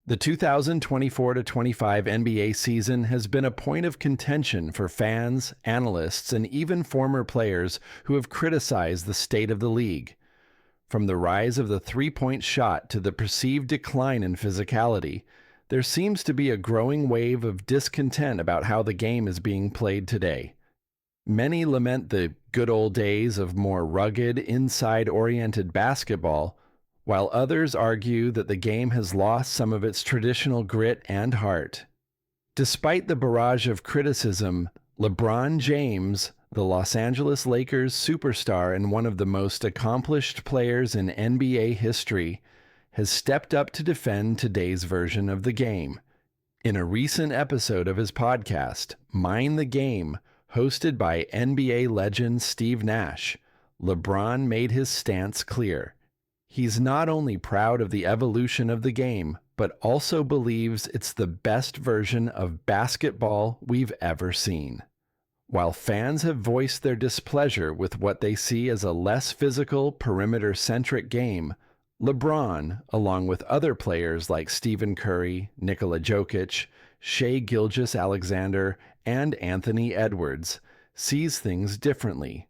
The 2024-25 NBA season has been a point of contention for fans, analysts, and even former players who have criticized the state of the league. From the rise of the three-point shot to the perceived decline in physicality, there seems to be a growing wave of discontent about how the game is being played today. Many lament the good old days of more rugged, inside-oriented basketball, while others argue that the game has lost some of its traditional grit and heart. Despite the barrage of criticism, LeBron James, the Los Angeles Lakers superstar and one of the most accomplished players in NBA history, has stepped up to defend today's version of the game. In a recent episode of his podcast, Mind the Game, hosted by NBA legend Steve Nash, LeBron made his stance clear. He's not only proud of the evolution of the game, but also believes it's the best version of basketball we've ever seen. While fans have voiced their displeasure with what they see as a less physical, perimeter-centric game, LeBron, along with other players like Stephen Curry, Nikola Jokic, Shai Gilgeous-Alexander, and Anthony Edwards, sees things differently.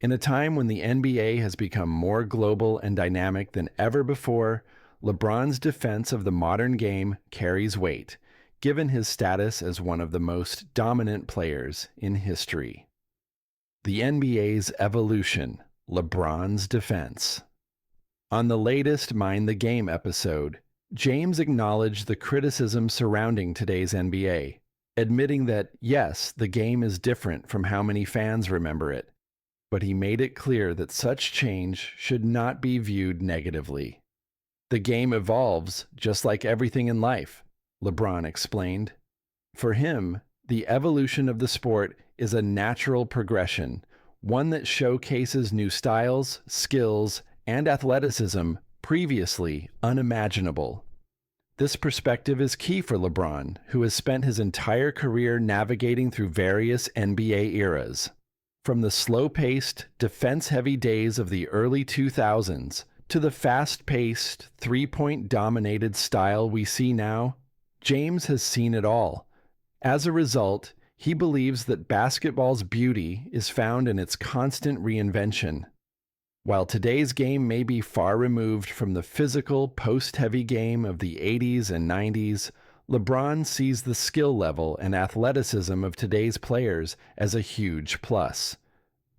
In a time when the NBA has become more global and dynamic than ever before, LeBron's defense of the modern game carries weight, given his status as one of the most dominant players in history. The NBA's evolution, LeBron's defense. On the latest Mind the Game episode, James acknowledged the criticism surrounding today's NBA, admitting that, yes, the game is different from how many fans remember it, but he made it clear that such change should not be viewed negatively. The game evolves just like everything in life, LeBron explained. For him, the evolution of the sport is a natural progression, one that showcases new styles, skills, and athleticism previously unimaginable. This perspective is key for LeBron, who has spent his entire career navigating through various NBA eras. From the slow-paced, defense-heavy days of the early 2000s to the fast-paced, three-point dominated style we see now, James has seen it all. As a result, he believes that basketball's beauty is found in its constant reinvention. While today's game may be far removed from the physical, post-heavy game of the 80s and 90s, LeBron sees the skill level and athleticism of today's players as a huge plus.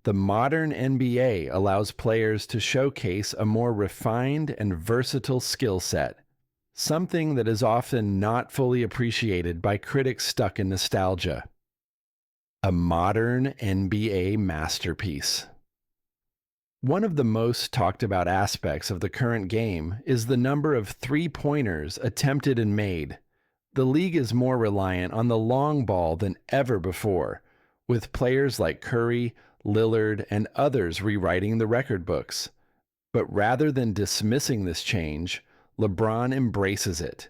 The modern NBA allows players to showcase a more refined and versatile skill set, something that is often not fully appreciated by critics stuck in nostalgia. A modern NBA masterpiece. One of the most talked about aspects of the current game is the number of three-pointers attempted and made. The league is more reliant on the long ball than ever before, with players like Curry, Lillard, and others rewriting the record books. But rather than dismissing this change, LeBron embraces it.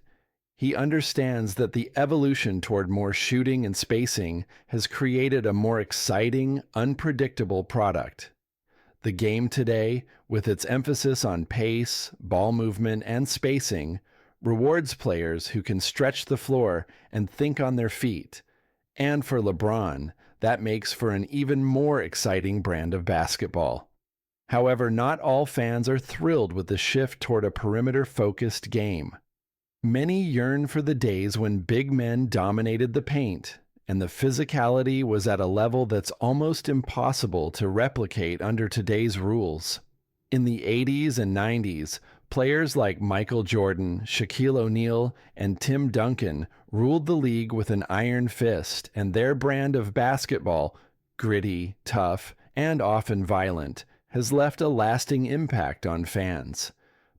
He understands that the evolution toward more shooting and spacing has created a more exciting, unpredictable product. The game today, with its emphasis on pace, ball movement, and spacing, rewards players who can stretch the floor and think on their feet. And for LeBron, that makes for an even more exciting brand of basketball. However, not all fans are thrilled with the shift toward a perimeter-focused game. Many yearn for the days when big men dominated the paint, and the physicality was at a level that's almost impossible to replicate under today's rules. In the 80s and 90s, players like Michael Jordan, Shaquille O'Neal, and Tim Duncan ruled the league with an iron fist, and their brand of basketball, gritty, tough, and often violent, has left a lasting impact on fans.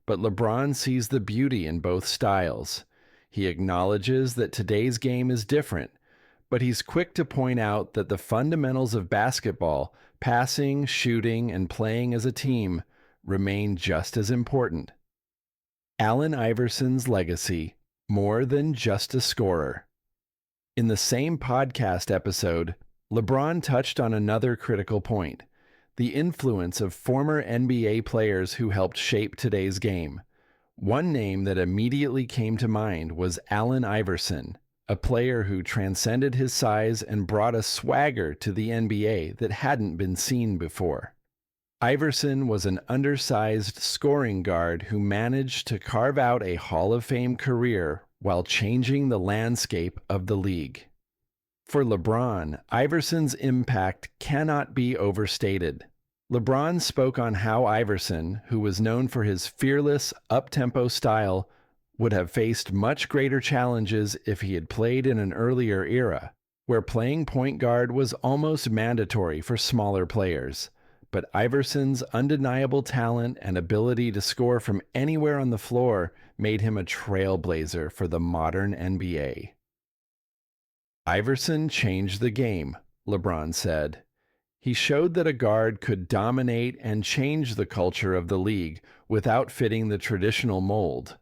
But LeBron sees the beauty in both styles. He acknowledges that today's game is different, but he's quick to point out that the fundamentals of basketball, passing, shooting, and playing as a team, remain just as important. Allen Iverson's legacy, more than just a scorer. In the same podcast episode, LeBron touched on another critical point: the influence of former NBA players who helped shape today's game. One name that immediately came to mind was Allen Iverson, a player who transcended his size and brought a swagger to the NBA that hadn't been seen before. Iverson was an undersized scoring guard who managed to carve out a Hall of Fame career while changing the landscape of the league. For LeBron, Iverson's impact cannot be overstated. LeBron spoke on how Iverson, who was known for his fearless, up-tempo style, would have faced much greater challenges if he had played in an earlier era, where playing point guard was almost mandatory for smaller players. But Iverson's undeniable talent and ability to score from anywhere on the floor made him a trailblazer for the modern NBA. Iverson changed the game, LeBron said. He showed that a guard could dominate and change the culture of the league without fitting the traditional mold.